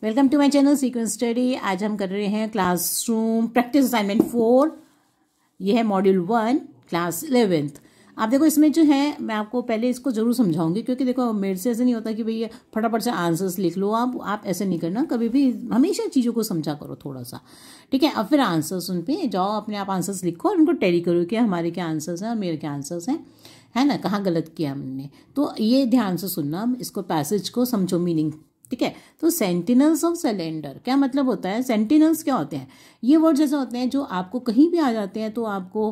Welcome to my channel sequence study. आज हम कर रहे हैं क्लासरूम प्रैक्टिस असाइनमेंट 4। ये है मॉड्यूल 1 क्लास 11th। आप देखो इसमें जो है मैं आपको पहले इसको जरूर समझाऊंगी, क्योंकि देखो मेरे से ऐसे नहीं होता कि भैया फटाफट से आंसर्स लिख लो। आप ऐसे नहीं करना, कभी भी हमेशा चीज़ों को समझा करो थोड़ा सा, ठीक है। अब फिर आंसर्स उन पे जाओ, अपने आप आंसर्स लिखो और उनको टैली करो कि हमारे क्या आंसर्स हैं और मेरे क्या आंसर्स हैं, है ना, कहाँ गलत किया हमने। तो ये ध्यान से सुनना, इसको पैसेज को समझो मीनिंग, ठीक है। तो सेंटिनल्स ऑफ सिलेंडर क्या मतलब होता है? सेंटिनल्स क्या होते हैं? ये वर्ड्स ऐसे होते हैं जो आपको कहीं भी आ जाते हैं। तो आपको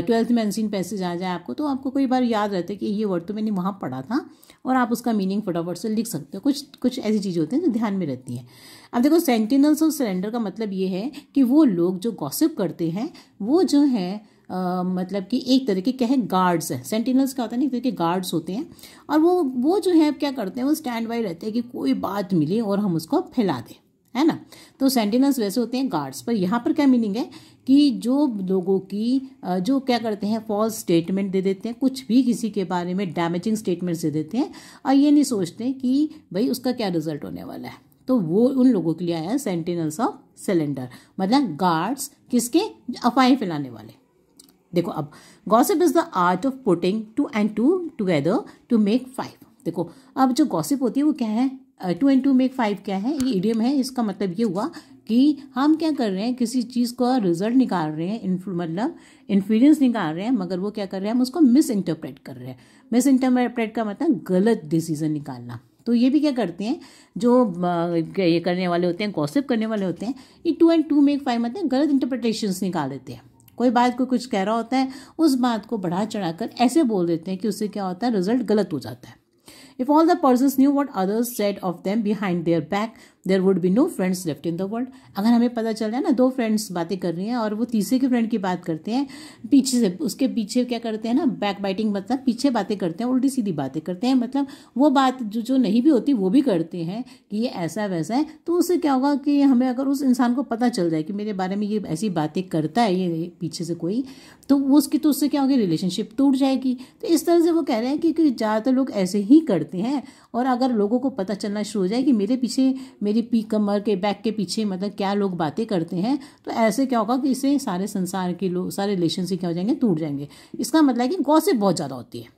12th में अनसीन पैसेज आ जाए आपको, तो आपको कई बार याद रहता है कि ये वर्ड तो मैंने वहाँ पढ़ा था, और आप उसका मीनिंग फटाफट से लिख सकते हो। कुछ ऐसी चीज़ें होती हैं जो ध्यान में रहती हैं। अब देखो सेंटिनल्स ऑफ सिलेंडर का मतलब ये है कि वो लोग जो गॉसिप करते हैं वो जो है मतलब कि एक तरीके के हैं गार्ड्स हैं। सेंटिनल्स क्या होता है ना, एक तरीके के गार्ड्स होते हैं, और वो जो है क्या करते हैं, वो स्टैंड बाई रहते हैं कि कोई बात मिले और हम उसको फैला दें, है ना। तो सेंटिनल्स वैसे होते हैं गार्ड्स। पर यहाँ पर क्या मीनिंग है कि जो लोगों की जो क्या करते हैं, फॉल्स स्टेटमेंट दे देते हैं, कुछ भी किसी के बारे में डैमेजिंग स्टेटमेंट्स दे देते हैं, और ये नहीं सोचते कि भाई उसका क्या रिजल्ट होने वाला है। तो वो उन लोगों के लिए आया है सेंटिनल्स ऑफ सिलेंडर, मतलब गार्ड्स किसके? अफवाहें फैलाने वाले। देखो अब gossip is the art of putting 2 and 2 together to make 5। देखो अब जो गॉसिप होती है वो क्या है? 2 and 2 मेक 5 क्या है? ये इडियम है। इसका मतलब ये हुआ कि हम क्या कर रहे हैं, किसी चीज़ का रिजल्ट निकाल रहे हैं, मतलब इन्फ्लुएंस निकाल रहे हैं, मगर वो क्या कर रहे हैं, हम उसको मिस इंटरप्रेट कर रहे हैं। मिस इंटरप्रेट का मतलब गलत डिसीजन निकालना। तो ये भी क्या करते हैं, जो ये करने वाले होते हैं, गॉसिप करने वाले होते हैं, ये 2 and 2 मेक 5 मतलब गलत इंटरप्रिटेशंस निकाल देते हैं। कोई बात को कुछ कह रहा होता है, उस बात को बढ़ा चढ़ाकर ऐसे बोल देते हैं कि उससे क्या होता है, रिजल्ट गलत हो जाता है। If all the persons knew what others said of them behind their back, there would be no friends left in the world. अगर हमें पता चल रहा है ना, 2 फ्रेंड्स बातें कर रही हैं और वो तीसरे के फ्रेंड की बात करते हैं पीछे से, उसके पीछे क्या करते हैं ना, बैक बाइटिंग, मतलब पीछे बातें करते हैं, उल्टी सीधी बातें करते हैं, मतलब वो बात जो नहीं भी होती वो भी करते हैं कि ये ऐसा वैसा है। तो उससे क्या होगा कि हमें अगर उस इंसान को पता चल जाए कि मेरे बारे में ये ऐसी बातें करता है ये पीछे से कोई, तो उसकी तो उससे क्या होगी, रिलेशनशिप टूट जाएगी। तो इस तरह से वो कह रहे हैं कि ज़्यादातर लोग ऐसे ही करते हैं, और अगर लोगों को पता चलना शुरू हो जाए कि मेरे पीछे, मेरी कमर के बैक के पीछे मतलब क्या लोग बातें करते हैं, तो ऐसे क्या होगा कि इससे सारे संसार के लोग, सारे रिलेशनशिप क्या हो जाएंगे, टूट जाएंगे। इसका मतलब है कि गॉसिप बहुत ज़्यादा होती है।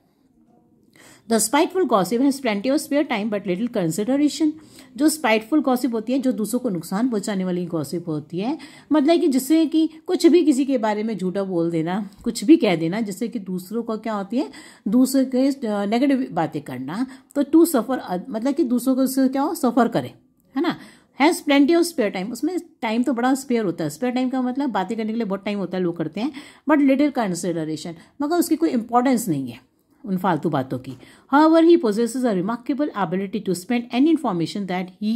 The spiteful gossip has plenty of spare time but little consideration. जो स्पाइटफुल गॉसिप होती है, जो दूसरों को नुकसान पहुंचाने वाली गॉसिप होती है, मतलब कि जिससे कि कुछ भी किसी के बारे में झूठा बोल देना, कुछ भी कह देना, जिससे कि दूसरों को क्या होती है, दूसरे के नेगेटिव बातें करना। तो टू सफ़र मतलब कि दूसरों को उससे क्या हो, सफ़र करे, है ना। Has plenty of spare time, उसमें टाइम तो बड़ा स्पेयर होता है। स्पेयर टाइम का मतलब बातें करने के लिए बहुत टाइम होता है, लोग करते हैं, बट लिटिल कंसिडरेशन, मगर उसकी कोई इंपॉर्टेंस नहीं है उन फालतू बातों की। However, he possesses a remarkable ability to spend any information that he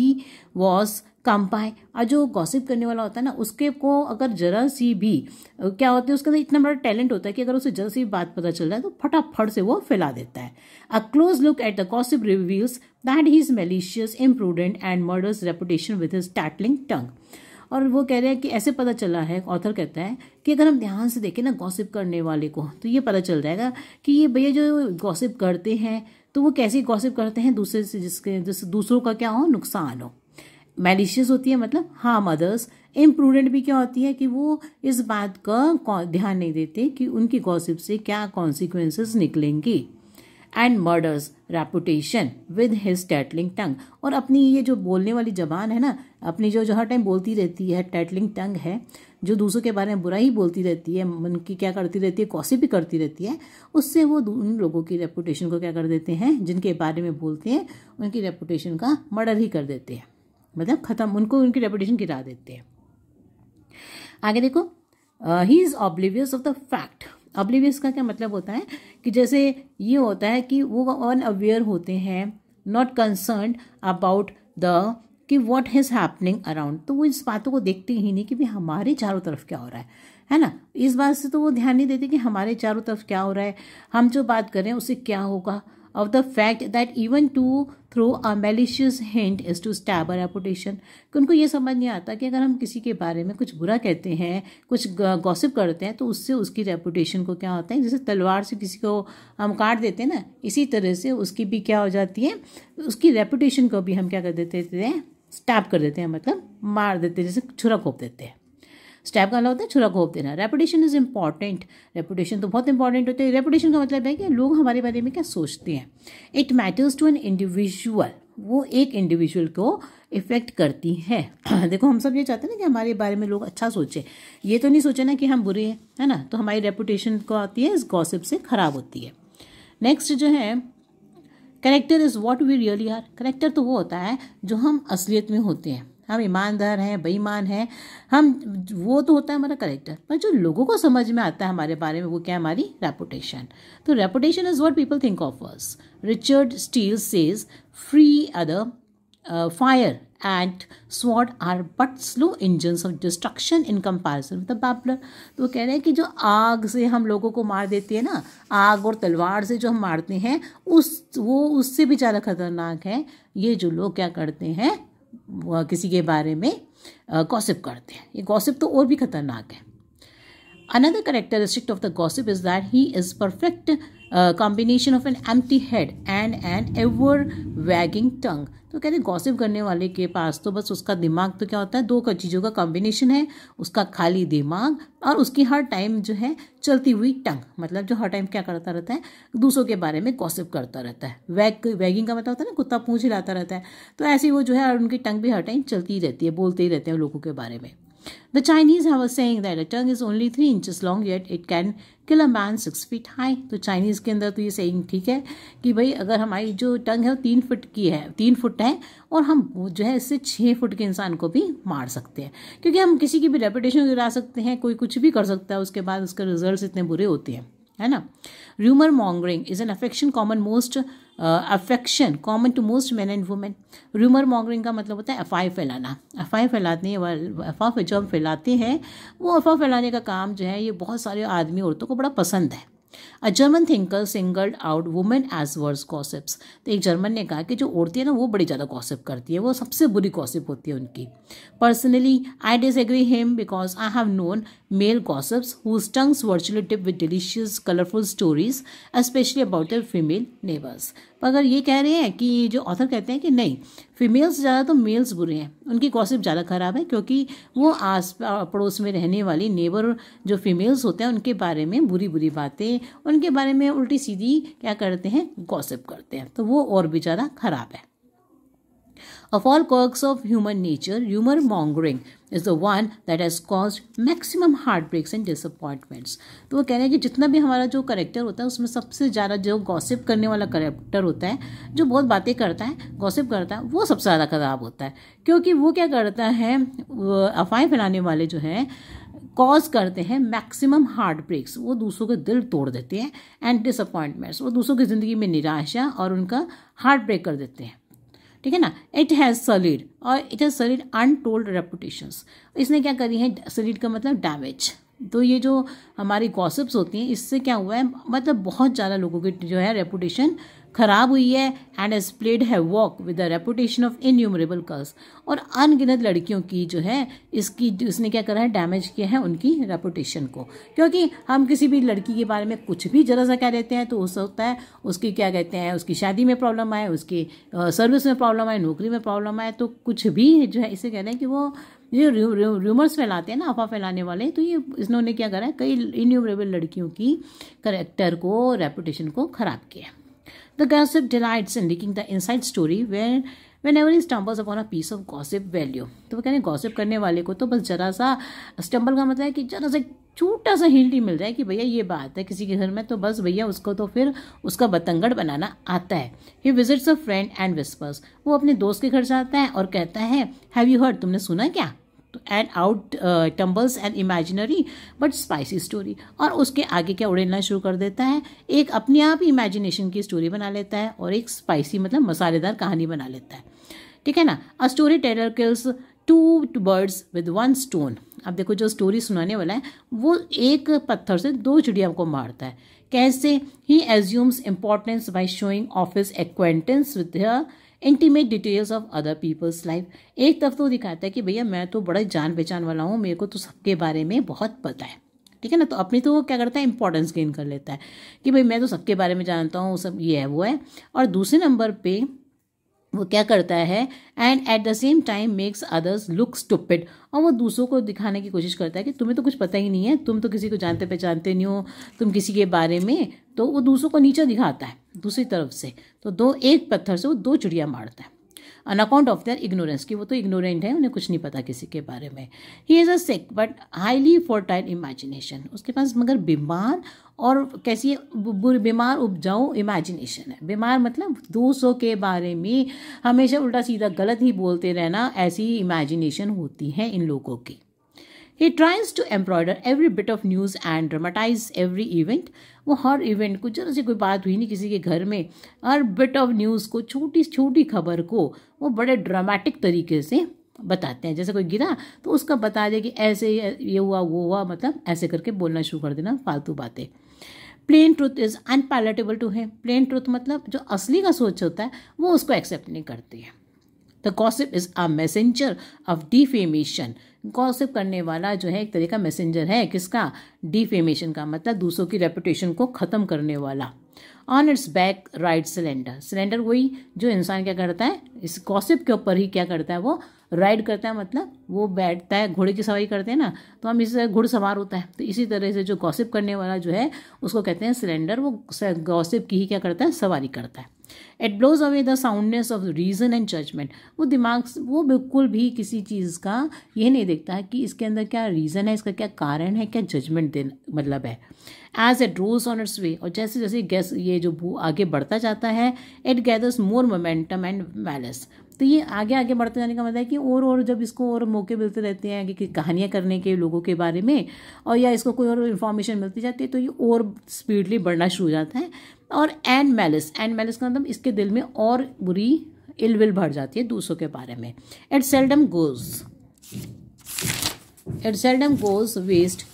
was come by। और जो गॉसिप करने वाला होता है ना, उसके को अगर जरा सी भी क्या होता है, उसके अंदर इतना बड़ा टैलेंट होता है कि अगर उसे जरा सी बात पता चल जाए तो फटाफट से वो फैला देता है। A close look at the gossip reveals that he is malicious, imprudent and murders reputation with his tattling tongue. और वो कह रहे हैं कि ऐसे पता चला है, ऑथर कहता है कि अगर हम ध्यान से देखें ना गॉसिप करने वाले को, तो ये पता चल जाएगा कि ये भैया जो गॉसिप करते हैं तो वो कैसे गॉसिप करते हैं दूसरे से, जिससे दूसरों का क्या हो, नुकसान हो। मैलिशियस होती है मतलब हार्म अदर्स। इम्प्रूडेंट भी क्या होती है कि वो इस बात का ध्यान नहीं देते कि उनकी गॉसिप से क्या कॉन्सिक्वेंसेस निकलेंगी। And murders reputation with his tattling tongue. और अपनी ये जो बोलने वाली जबान है ना, अपनी जो हर टाइम बोलती रहती है, टैटलिंग टंग है, जो दूसरों के बारे में बुरा ही बोलती रहती है, उनकी क्या करती रहती है, गॉसिप भी करती रहती है, उससे वो उन लोगों की रेपुटेशन को क्या कर देते हैं, जिनके बारे में बोलते हैं, उनकी रेपुटेशन का मर्डर ही कर देते हैं, मतलब खत्म, उनको उनकी रेपुटेशन गिरा देते हैं। आगे देखो, he is oblivious of the fact. Oblivious का क्या मतलब होता है कि जैसे ये होता है कि वो अनअवेयर होते हैं, नॉट कंसर्न्ड अबाउट द कि व्हाट इज हैपनिंग अराउंड। तो वो इस बातों को देखते ही नहीं कि भाई हमारे चारों तरफ क्या हो रहा है ना। इस बात से तो वो ध्यान नहीं देते कि हमारे चारों तरफ क्या हो रहा है, हम जो बात कर रहे हैं उससे क्या होगा। of the fact that even to throw a malicious hint is to stab a reputation। कि उनको ये समझ नहीं आता कि अगर हम किसी के बारे में कुछ बुरा कहते हैं, कुछ गॉसिप करते हैं, तो उससे उसकी रेपुटेशन को क्या होता है, जैसे तलवार से किसी को हम काट देते हैं ना, इसी तरह से उसकी भी क्या हो जाती है, उसकी रेपुटेशन को भी हम क्या कर देते हैं, स्टैब कर देते हैं, मतलब मार देते हैं, जैसे छुरा घोंप देते हैं। स्टैब का मतलब होता है छुरा घोंप देना। रेपुटेशन इज इंपॉर्टेंट, रेपुटेशन तो बहुत इंपॉर्टेंट होता है। रेपुटेशन का मतलब है कि लोग हमारे बारे में क्या सोचते हैं। It matters to an individual, वो एक इंडिविजुअल को इफेक्ट करती है। देखो हम सब ये चाहते हैं ना कि हमारे बारे में लोग अच्छा सोचें, ये तो नहीं सोचे ना कि हम बुरे हैं, है ना। तो हमारी रेपुटेशन को आती है इस गॉसिप से खराब होती है। नेक्स्ट जो है character is what we really are. Character तो वो होता है जो हम असलियत में होते हैं। हम ईमानदार हैं, बेईमान हैं, हम वो तो होता है हमारा कैरेक्टर। पर जो लोगों को समझ में आता है हमारे बारे में वो क्या है, हमारी रेपुटेशन। तो reputation is what people think of us. Richard Steele says free other fire and sword are but slow engines of destruction in comparison with the babbler. तो वो कह रहे हैं कि जो आग से हम लोगों को मार देती है ना, आग और तलवार से जो हम मारते हैं वो उससे भी ज़्यादा खतरनाक है ये जो लोग क्या करते हैं, किसी के बारे में गॉसिप करते हैं। ये गॉसिप तो और भी खतरनाक है। Another characteristic of the gossip is that he is perfect combination of an empty head and an ever wagging tongue. तो कहते हैं गॉसिप करने वाले के पास तो बस उसका दिमाग तो क्या होता है, दो चीज़ों का कॉम्बिनेशन है, उसका खाली दिमाग और उसकी हर टाइम जो है चलती हुई टंग, मतलब जो हर टाइम क्या करता रहता है, दूसरों के बारे में गॉसिप करता रहता है। वैगिंग का मतलब होता है ना, कुत्ता पूंछ हिलाता रहता है। तो ऐसे ही वो जो है उनकी टंग भी हर टाइम चलती ही रहती है, बोलते ही रहते हैं लोगों के बारे में। The Chinese have a saying that a tongue is only 3 inches long yet it can kill a man 6 feet high. तो चाइनीज़ के अंदर तो ये saying ठीक है कि भाई अगर हमारी जो टंग है वो 3 फुट की है, 3 फुट है, और हम जो है इससे 6 फुट के इंसान को भी मार सकते हैं, क्योंकि हम किसी की भी रेपुटेशन गिरा सकते हैं, कोई कुछ भी कर सकता है, उसके बाद उसके रिजल्ट इतने बुरे होते हैं, है ना। Rumour mongering is an affection common to most man and women. Rumour mongering का मतलब होता है अफवाह फैलाना। अफवाह फैलाते हैं, अफवाह जो हम फैलाते हैं वो अफवाह फैलाने का काम जो है ये बहुत सारे आदमी औरतों को बड़ा पसंद है। A German thinker singled out women as worse gossips. तो एक जर्मन ने कहा कि जो औरतें हैं ना वो बड़ी ज़्यादा गॉसिप करती है, वो सबसे बुरी गॉसिप होती है उनकी। Personally I disagree him because I have known male gossips whose tongues virtually tip with delicious colorful stories especially about their female neighbors। अगर ये कह रहे हैं कि जो ऑथर कहते हैं कि नहीं, फीमेल्स ज़्यादा तो मेल्स बुरे हैं, उनकी गॉसिप ज़्यादा खराब है, क्योंकि वो आस पड़ोस में रहने वाली नेबर जो फीमेल्स होते हैं उनके बारे में बुरी बुरी बातें, उनके बारे में उल्टी सीधी क्या करते हैं, गॉसिप करते हैं, तो वो और भी ज़्यादा खराब है। Of all quirks of human nature, humor mongering is the one that has caused maximum heartbreaks and disappointments। तो वो कह रहे हैं कि जितना भी हमारा जो करेक्टर होता है उसमें सबसे ज़्यादा जो गॉसिप करने वाला करेक्टर होता है, जो बहुत बातें करता है, गॉसिप करता है, वो सबसे ज़्यादा खराब होता है, क्योंकि वो क्या करता है, अफवाहें फैलाने वाले जो हैं कॉज करते हैं मैक्सिमम हार्ट ब्रेक्स, वो दूसरों के दिल तोड़ देते हैं, एंड डिसअपॉइंटमेंट्स, वो दूसरों की ज़िंदगी में निराशा और उनका हार्ट ब्रेक कर देते हैं, ठीक है ना। It has sullied untold reputations. इसने क्या करी है, सलीड का मतलब डैमेज। तो ये जो हमारी गॉसिप्स होती हैं इससे क्या हुआ है, मतलब बहुत ज़्यादा लोगों की जो है रेपुटेशन खराब हुई है, and has played havoc with the reputation of innumerable girls. और अनगिनत लड़कियों की जो है इसने क्या करा है, डैमेज किया है उनकी रेपुटेशन को, क्योंकि हम किसी भी लड़की के बारे में कुछ भी जरा सा कह देते हैं तो उस होता है उसकी क्या कहते हैं, उसकी शादी में प्रॉब्लम आए, उसकी सर्विस में प्रॉब्लम आए, नौकरी में प्रॉब्लम आए, तो कुछ भी जो है इसे कह रहे हैं कि वो ये रूमर्स फैलाते हैं ना, अफवाह फैलाने वाले, तो ये इन्होंने क्या करा है, कई इन्यूमरेबल लड़कियों की करेक्टर को, रेपुटेशन को खराब किया। The gossip delights in leaking the inside story whenever he stumbles upon a piece of gossip value। तो वो कहते हैं गॉसिप करने वाले को तो बस जरा सा, स्टम्बल का मतलब है कि जरा सा छोटा सा हिंट ही मिल जाए कि भैया ये बात है किसी के घर में, तो बस भैया उसको तो फिर उसका बतंगड़ बनाना आता है। He visits a friend and whispers। वो अपने दोस्त के घर जाता है और कहता है Have you heard? तुमने सुना क्या? And out tumbles an imaginary but spicy story. और उसके आगे क्या उड़ेलना शुरू कर देता है, एक अपने आप ही इमेजिनेशन की स्टोरी बना लेता है और एक स्पाइसी मतलब मसालेदार कहानी बना लेता है, ठीक है ना। A story teller kills 2 birds with 1 stone। अब देखो जो स्टोरी सुनाने वाला है वो एक पत्थर से 2 चिड़िया को मारता है। कैसे? He assumes importance by showing off his acquaintance with the intimate details of other people's life. एक तरफ तो दिखाता है कि भैया मैं तो बड़ा जान पहचान वाला हूँ, मेरे को तो सबके बारे में बहुत पता है, ठीक है ना। तो अपनी तो वो क्या करता है, इंपॉर्टेंस गेन कर लेता है कि भाई मैं तो सबके बारे में जानता हूँ, सब ये है वो है। और दूसरे नंबर पे वो क्या करता है, and at the same time makes others look stupid, और वो दूसरों को दिखाने की कोशिश करता है कि तुम्हें तो कुछ पता ही नहीं है, तुम तो किसी को जानते पहचानते नहीं हो, तुम किसी के बारे में, तो वो दूसरों को नीचा दिखाता है दूसरी तरफ से। तो एक पत्थर से वो दो चिड़िया मारता है, on account of their ignorance, कि वो तो इग्नोरेंट है, उन्हें कुछ नहीं पता किसी के बारे में। He is a sick but highly fertile imagination, उसके पास मगर बीमार और कैसी बीमार उपजाऊ इमेजिनेशन है। बीमार मतलब दूसरों के बारे में हमेशा उल्टा सीधा गलत ही बोलते रहना, ऐसी इमेजिनेशन होती है इन लोगों की। He tries to embroider every bit of news and dramatize every event. वो हर इवेंट को, जरा सी कोई बात हुई नहीं किसी के घर में, हर बिट ऑफ न्यूज़ को, छोटी छोटी खबर को वो बड़े ड्रामेटिक तरीके से बताते हैं। जैसे कोई गिरा तो उसका बता दे कि ऐसे ये हुआ वो हुआ, मतलब ऐसे करके बोलना शुरू कर देना फालतू बातें। Plane truth is unpalatable to है। प्लेन ट्रुथ मतलब जो असली का सोच होता है वो उसको एक्सेप्ट नहीं करती है। The gossip is a messenger of defamation. Gossip करने वाला जो है एक तरह का मैसेंजर है, किसका? डिफेमेशन का, मतलब दूसरों की रेपुटेशन को ख़त्म करने वाला। On it's back ride cylinder. Cylinder वही जो इंसान क्या करता है, इस गॉसिप के ऊपर ही क्या करता है, वो राइड करता है, मतलब वो बैठता है, घोड़े की सवारी करते हैं ना, तो हम इससे घुड़सवार होता है। तो इसी तरह से जो गॉसिप करने वाला जो है उसको कहते हैं सिलेंडर। वो गॉसिप की ही क्या करता है, सवारी करता है। It blows away the soundness of reason and judgement. वो दिमाग, वो बिल्कुल भी किसी चीज़ का ये नहीं देखता है कि इसके अंदर क्या रीज़न है, इसका क्या कारण है, क्या जजमेंट देना मतलब है। As it rose on its way, और जैसे जैसे गैस ये जो आगे बढ़ता जाता है, it gathers more momentum and malice. तो ये आगे आगे बढ़ते जाने का मतलब है कि और जब इसको और मौके मिलते रहते हैं कि कहानियाँ करने के लोगों के बारे में, और या इसको कोई और इन्फॉर्मेशन मिलती जाती है, तो ये और स्पीडली बढ़ना शुरू हो जाता है। और एंड मैलिस का मतलब इसके दिल में और बुरी इलविल भर जाती है दूसरों के बारे में। It seldom goes waste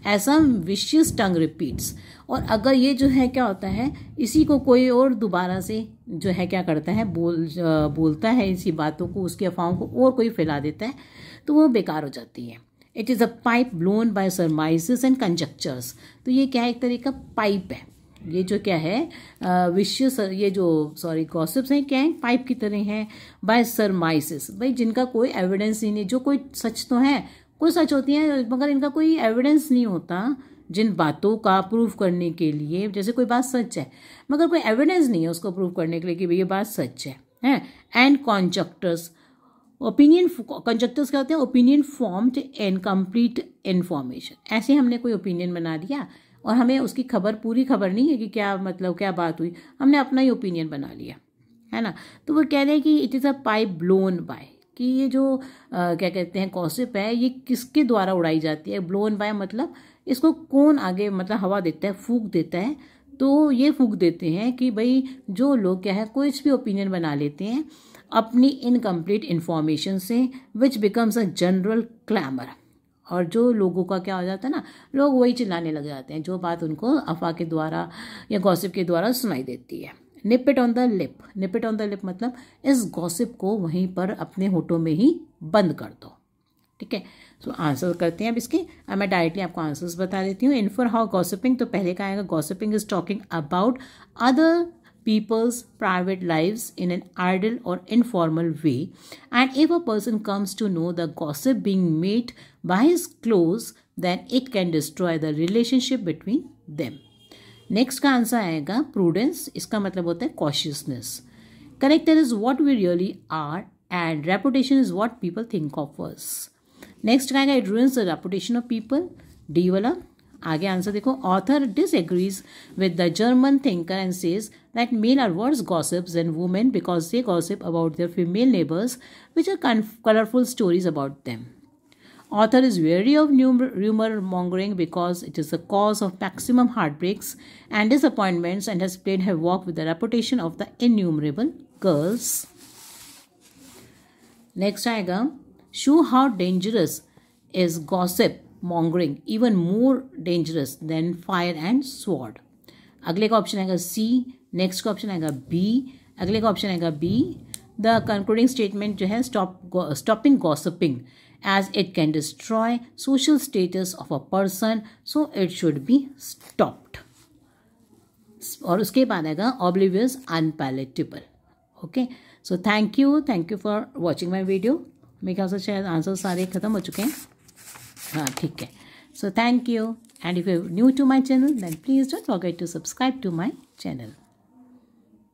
as some vicious tongue repeats. और अगर ये जो है क्या होता है, इसी को कोई और दोबारा से जो है क्या करता है, बोलता है इसी बातों को, उसकी अफवाहों को और कोई फैला देता है, तो वो बेकार हो जाती है। It is a pipe blown by surmises and conjectures. तो ये क्या है, एक तरह का पाइप है। ये जो क्या है गॉसिप्स हैं क्या है, पाइप की तरह हैं, बाय सरमाइजेस, भाई जिनका कोई एविडेंस ही नहीं, जो कोई सच तो है, कोई सच होती है मगर इनका कोई एविडेंस नहीं होता जिन बातों का प्रूफ करने के लिए। जैसे कोई बात सच है मगर कोई एविडेंस नहीं है उसको प्रूफ करने के लिए कि भाई ये बात सच है। एंड कंजक्टर्स क्या होते हैं, opinion formed in complete information. ऐसे हमने कोई ओपिनियन बना दिया और हमें उसकी पूरी खबर नहीं है कि क्या मतलब क्या बात हुई, हमने अपना ही ओपिनियन बना लिया, है ना। तो वो कह रहे हैं कि it is a pipe blown by, कि ये जो क्या कहते हैं गॉसिप है, ये किसके द्वारा उड़ाई जाती है। ब्लोन बाय मतलब इसको कौन आगे मतलब हवा देता है, फूंक देता है। तो ये फूंक देते हैं कि भाई जो लोग क्या है कुछ भी ओपिनियन बना लेते हैं अपनी इनकम्प्लीट इन्फॉर्मेशन से, which becomes a general clamour. और जो लोगों का क्या हो जाता है ना, लोग वही चिल्लाने लग जाते हैं जो बात उनको अफवाह के द्वारा या गॉसिप के द्वारा सुनाई देती है। निप इट ऑन द लिप मतलब इस गॉसिप को वहीं पर अपने होठों में ही बंद कर दो। ठीक है, सो आंसर करते हैं अब इसके। अब मैं डायरेक्टली आपको आंसर्स बता देती हूँ। इन्फर हाउ गॉसिपिंग, तो पहले का आएगा gossiping is talking about other people's private lives in an idle or informal way, and if a person comes to know the gossip being made by his close, then it can destroy the relationship between them. Next का answer आएगा prudence, इसका मतलब होता है cautiousness. Character is what we really are and reputation is what people think of us. Next आएगा it ruins the reputation of people, D वाला। आगे answer देखो, author disagrees with the German thinker and says that men are worse gossips than women because they gossip about their female neighbors, which are colorful stories about them. Author is wary of rumor mongering because it is the cause of maximum heartbreaks and disappointments and has played havoc with the reputation of the innumerable girls. Next आएगा, show how dangerous is gossip mongering, even more dangerous than fire and sword. अगले का option आएगा सी, next का option आएगा B, अगले का option आएगा B. The concluding statement जो है, stopping gossiping as it can destroy social status of a person, so it should be stopped. और उसके बाद आएगा oblivious unpalatable. Okay, so thank you for watching my video. मेरे ख्याल से शायद आंसर सारे खत्म हो चुके हैं। हाँ ठीक है, so thank you, and if you new to my channel then please don't forget to subscribe to my channel.